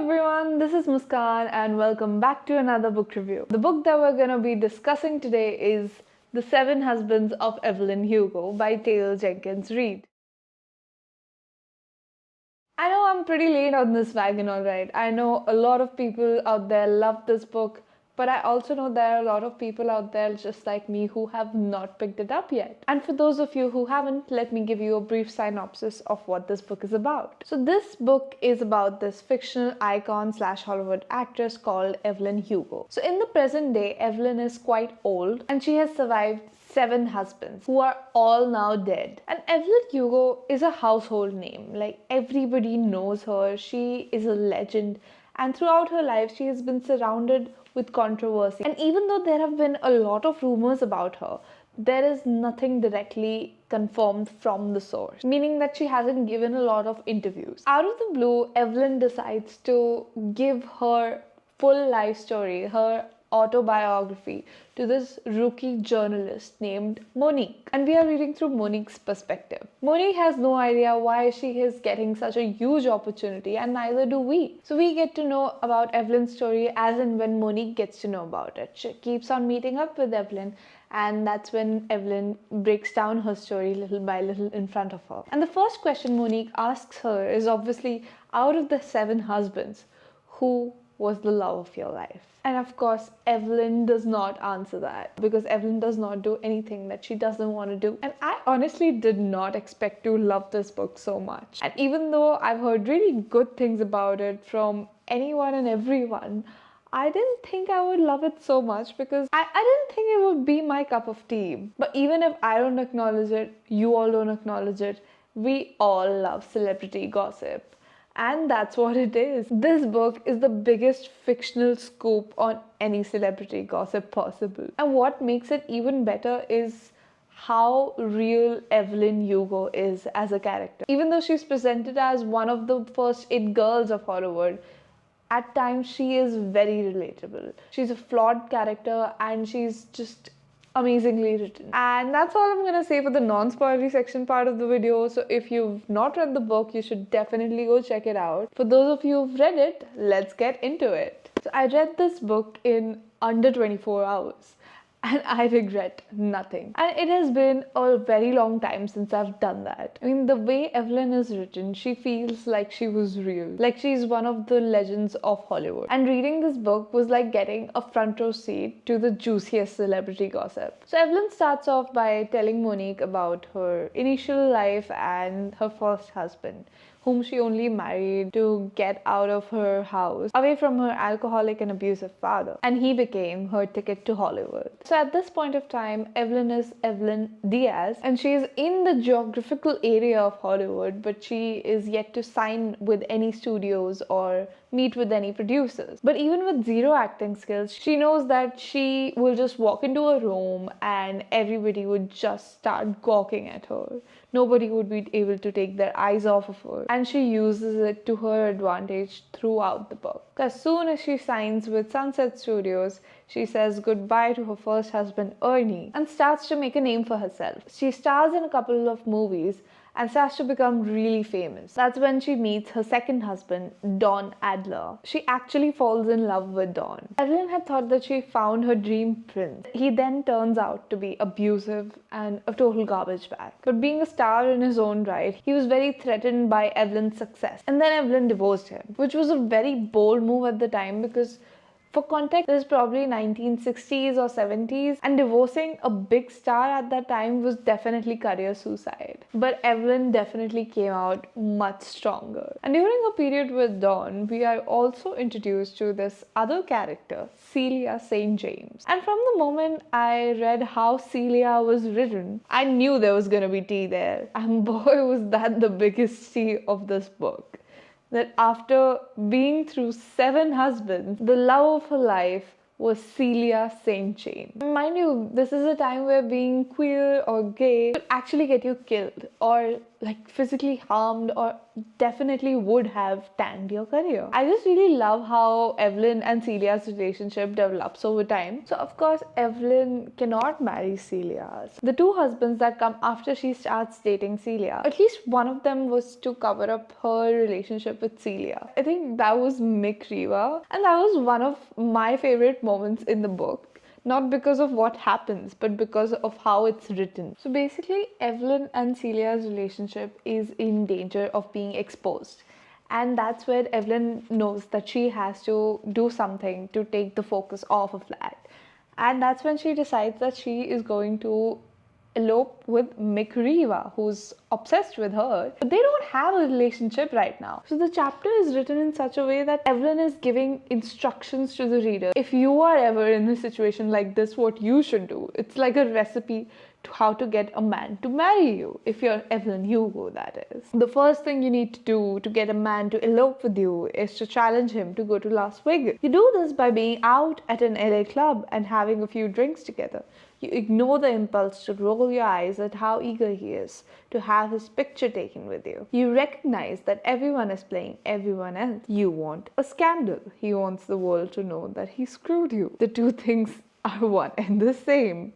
everyone, this is Muskan and welcome back to another book review. The book that we're going to be discussing today is The Seven Husbands of Evelyn Hugo by Taylor Jenkins Reid. I know I'm pretty late on this wagon, alright. I know a lot of people out there love this book, but I also know there are a lot of people out there just like me who have not picked it up yet. And for those of you who haven't, let me give you a brief synopsis of what this book is about. So this book is about this fictional icon slash Hollywood actress called Evelyn Hugo. So in the present day, Evelyn is quite old and she has survived 7 husbands who are all now dead. And Evelyn Hugo is a household name. Like, everybody knows her. She is a legend. And throughout her life, she has been surrounded with controversy. And even though there have been a lot of rumors about her, there is nothing directly confirmed from the source, meaning that she hasn't given a lot of interviews. Out of the blue, Evelyn decides to give her full life story, her autobiography, to this rookie journalist named Monique. And we are reading through Monique's perspective. Monique has no idea why she is getting such a huge opportunity, and neither do we. So we get to know about Evelyn's story as and when Monique gets to know about it. She keeps on meeting up with Evelyn, and that's when Evelyn breaks down her story little by little in front of her. And the first question Monique asks her is obviously, out of the 7 husbands, who was the love of your life? And of course, Evelyn does not answer that because Evelyn does not do anything that she doesn't want to do. And I honestly did not expect to love this book so much. And even though I've heard really good things about it from anyone and everyone, I didn't think I would love it so much because I didn't think it would be my cup of tea. But even if I don't acknowledge it, you all don't acknowledge it, we all love celebrity gossip. And that's what it is. This book is the biggest fictional scoop on any celebrity gossip possible. And what makes it even better is how real Evelyn Hugo is as a character. Even though she's presented as one of the first it girls of Hollywood, at times she is very relatable. She's a flawed character and she's just amazingly written. And that's all I'm gonna say for the non-spoilery section part of the video. So if you've not read the book, you should definitely go check it out. For those of you who've read it, let's get into it. So I read this book in under 24 hours. And I regret nothing. And it has been a very long time since I've done that. I mean, the way Evelyn is written, she feels like she was real. Like she's one of the legends of Hollywood. And reading this book was like getting a front row seat to the juiciest celebrity gossip. So Evelyn starts off by telling Monique about her initial life and her first husband, whom she only married to get out of her house, away from her alcoholic and abusive father. And he became her ticket to Hollywood. So at this point of time, Evelyn is Evelyn Diaz, and she is in the geographical area of Hollywood, but she is yet to sign with any studios or meet with any producers. But even with zero acting skills, she knows that she will just walk into a room and everybody would just start gawking at her. Nobody would be able to take their eyes off of her. And she uses it to her advantage throughout the book. As soon as she signs with Sunset Studios, she says goodbye to her first husband, Ernie, and starts to make a name for herself. She stars in a couple of movies and starts to become really famous. That's when she meets her second husband, Don Adler. She actually falls in love with Don. Evelyn had thought that she found her dream prince. He then turns out to be abusive and a total garbage bag. But being a star in his own right, he was very threatened by Evelyn's success. And then Evelyn divorced him, which was a very bold move at the time because, for context, this is probably 1960s or 70s, and divorcing a big star at that time was definitely career suicide. But Evelyn definitely came out much stronger. And during her period with Dawn, we are also introduced to this other character, Celia St. James. And from the moment I read how Celia was written, I knew there was gonna be tea there. And boy, was that the biggest tea of this book. That after being through 7 husbands, the love of her life was Celia St. James. Mind you, this is a time where being queer or gay could actually get you killed or like physically harmed or definitely would have tanked your career. I just really love how Evelyn and Celia's relationship develops over time. So of course, Evelyn cannot marry Celia. The two husbands that come after she starts dating Celia, at least one of them was to cover up her relationship with Celia. I think that was Mick Riva, and that was one of my favorite moments in the book. Not because of what happens, but because of how it's written. So basically, Evelyn and Celia's relationship is in danger of being exposed. And that's where Evelyn knows that she has to do something to take the focus off of that. And that's when she decides that she is going to elope with Mick Riva, who's obsessed with her. But they don't have a relationship right now. So the chapter is written in such a way that Evelyn is giving instructions to the reader. If you are ever in a situation like this, what you should do. It's like a recipe to how to get a man to marry you, if you're Evelyn Hugo, that is. The first thing you need to do to get a man to elope with you is to challenge him to go to Las Vegas. You do this by being out at an LA club and having a few drinks together. You ignore the impulse to roll your eyes at how eager he is to have his picture taken with you. You recognize that everyone is playing everyone else. You want a scandal. He wants the world to know that he screwed you. The two things are one and the same.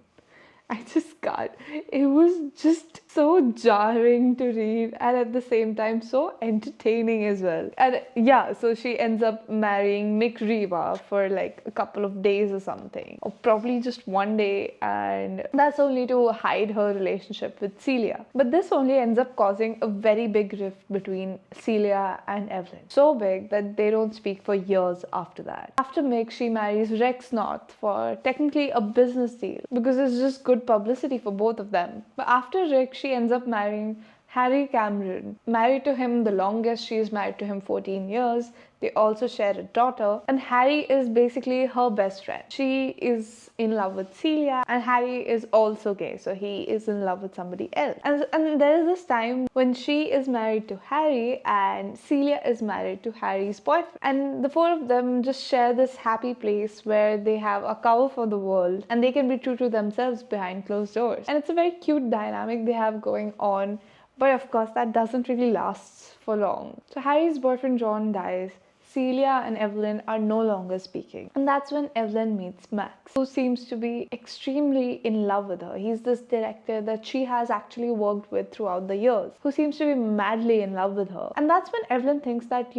I just can't. It was just so jarring to read and at the same time so entertaining as well. And yeah, so she ends up marrying Mick Riva for like a couple of days or something, or probably just one day, and that's only to hide her relationship with Celia. But this only ends up causing a very big rift between Celia and Evelyn. So big that they don't speak for years after that. After Mick, she marries Rex North for technically a business deal because it's just good publicity for both of them. But after Rick, she ends up marrying Harry Cameron. Married to him the longest, she is married to him 14 years. They also share a daughter, and Harry is basically her best friend. She is in love with Celia, and Harry is also gay, so he is in love with somebody else. And there is this time when she is married to Harry and Celia is married to Harry's boyfriend. And the four of them just share this happy place where they have a cover for the world and they can be true to themselves behind closed doors. And it's a very cute dynamic they have going on. But of course, that doesn't really last for long. So Harry's boyfriend John dies. Celia and Evelyn are no longer speaking. And that's when Evelyn meets Max, who seems to be extremely in love with her. He's this director that she has actually worked with throughout the years, who seems to be madly in love with her. And that's when Evelyn thinks that,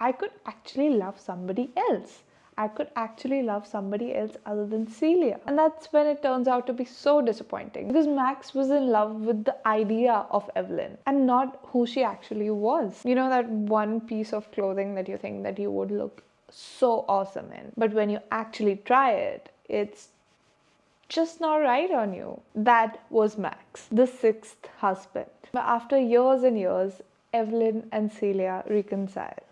I could actually love somebody else. I could actually love somebody else other than Celia. And that's when it turns out to be so disappointing, because Max was in love with the idea of Evelyn and not who she actually was. You know, that one piece of clothing that you think that you would look so awesome in, but when you actually try it, it's just not right on you. That was Max, the sixth husband. But after years and years, Evelyn and Celia reconcile.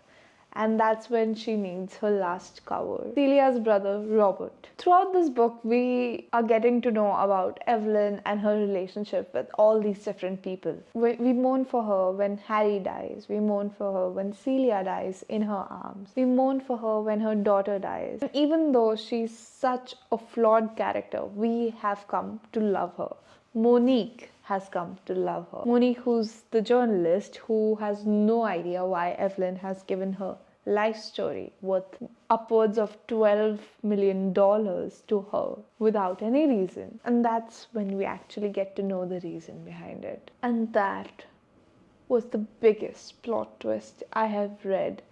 And that's when she meets her last cover, Celia's brother, Robert. Throughout this book, we are getting to know about Evelyn and her relationship with all these different people. We mourn for her when Harry dies. We mourn for her when Celia dies in her arms. We mourn for her when her daughter dies. And even though she's such a flawed character, we have come to love her. Monique has come to love her. Monique, who's the journalist who has no idea why Evelyn has given her life story worth upwards of $12 million to her without any reason. And that's when we actually get to know the reason behind it. And that was the biggest plot twist I have read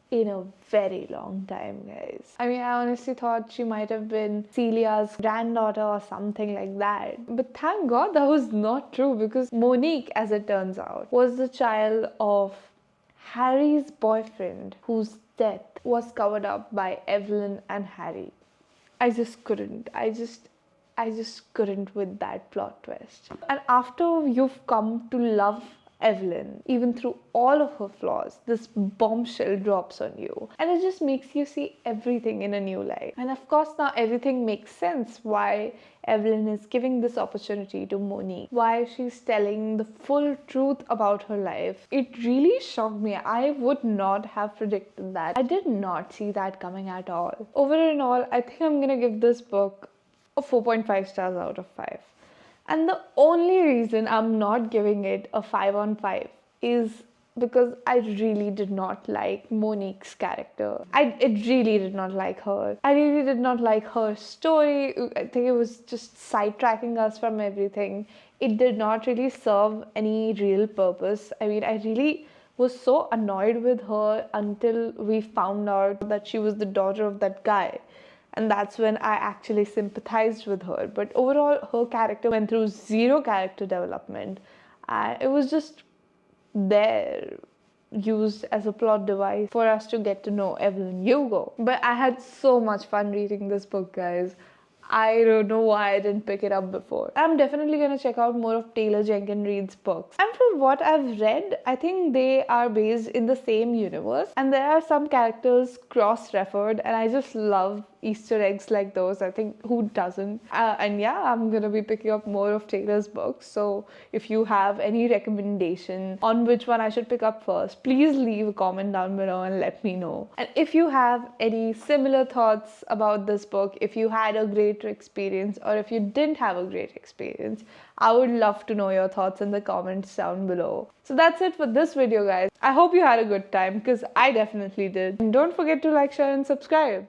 in a very long time, guys. I mean, I honestly thought she might have been Celia's granddaughter or something like that. But thank God that was not true, because Monique, as it turns out, was the child of Harry's boyfriend, whose death was covered up by Evelyn and Harry. I just couldn't with that plot twist. And after you've come to love Evelyn, even through all of her flaws, this bombshell drops on you, and it just makes you see everything in a new light. And of course, now everything makes sense why Evelyn is giving this opportunity to Monique, why she's telling the full truth about her life. It really shocked me. I would not have predicted that. I did not see that coming at all. Overall in all, I think I'm gonna give this book a 4.5 stars out of 5. And the only reason I'm not giving it a 5 on 5 is because I really did not like Monique's character. It really did not like her. I really did not like her story. I think it was just sidetracking us from everything. It did not really serve any real purpose. I mean, I really was so annoyed with her until we found out that she was the daughter of that guy. And that's when I actually sympathized with her. But overall, her character went through zero character development. And it was just there, used as a plot device for us to get to know Evelyn Hugo. But I had so much fun reading this book, guys. I don't know why I didn't pick it up before. I'm definitely gonna check out more of Taylor Jenkins Reid's books. And from what I've read, I think they are based in the same universe, and there are some characters cross-referred, and I just love Easter eggs like those. I think who doesn't? And yeah, I'm gonna be picking up more of Taylor's books. So if you have any recommendation on which one I should pick up first, please leave a comment down below and let me know. And if you have any similar thoughts about this book, if you had a great experience or if you didn't have a great experience, I would love to know your thoughts in the comments down below. So that's it for this video, guys. I hope you had a good time because I definitely did. And don't forget to like, share and subscribe.